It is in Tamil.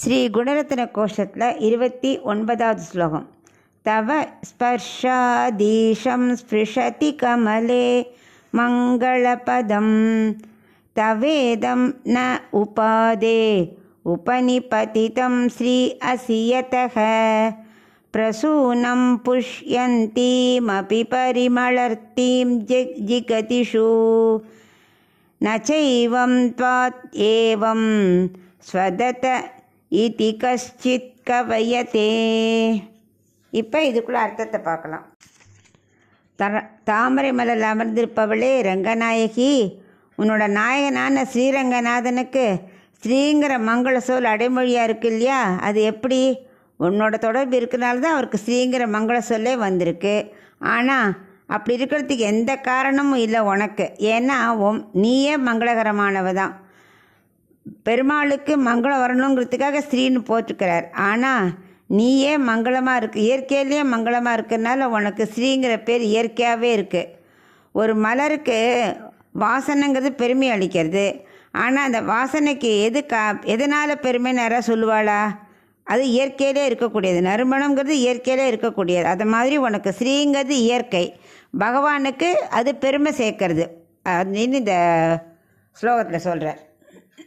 ஸ்ரீ குணரத்ன கோஷத்தில் 29வது ஸ்லோகம். தவ ஸ்பர்ஷாதீஷம் ஸ்பிருஷதி கமலே மங்களபதம் தவேதம் ந உபாதே உபனிபதிதம் ஸ்ரீ அசியதஹ பிரசூனம் புஷ்யந்தீமபி பரிமளர்த்தீம் ஜிகதிஷு நச்சைவம் த்வாத் ஏவம் ஸ்வதத இதி கஷ்சித் கவயதே. இப்போ இதுக்குள்ள அர்த்தத்தை பார்க்கலாம். தாமரை மலர் அமர்ந்திருப்பவளே ரங்கநாயகி, உன்னோட நாயகனான ஸ்ரீரங்கநாதனுக்கு ஸ்ரீங்கிற மங்கள சொல் அடைமொழியாக இருக்கு இல்லையா? அது எப்படி? உன்னோட தொடர்பு இருக்கிறனால தான் அவருக்கு ஸ்ரீங்கிற மங்கள சொல்லே வந்திருக்கு. ஆனால் அப்படி இருக்கிறதுக்கு எந்த காரணமும் இல்லை உனக்கு. ஏன்னா நீயே மங்களகரமானவ தான். பெருமாளுக்கு மங்களம் வரணுங்கிறதுக்காக ஸ்ரீன்னு போட்டுக்கிறார். ஆனால் நீயே மங்களமாக இருக்கு, இயற்கையிலேயே மங்களமாக இருக்கிறதுனால உனக்கு ஸ்ரீங்கிற பேர் இயற்கையாகவே இருக்குது. ஒரு மலருக்கு வாசனைங்கிறது பெருமை அளிக்கிறது. ஆனால் அந்த வாசனைக்கு எதனால் பெருமைன்னு யாராவது சொல்லுவாளா? அது இயற்கையிலே இருக்கக்கூடியது. நறுமணங்கிறது இயற்கையிலே இருக்கக்கூடியது. அது மாதிரி உனக்கு ஸ்ரீங்கிறது இயற்கை, பகவானுக்கு அது பெருமை சேர்க்கறது அப்படின்னு இந்த ஸ்லோகத்தில் சொல்கிறார்.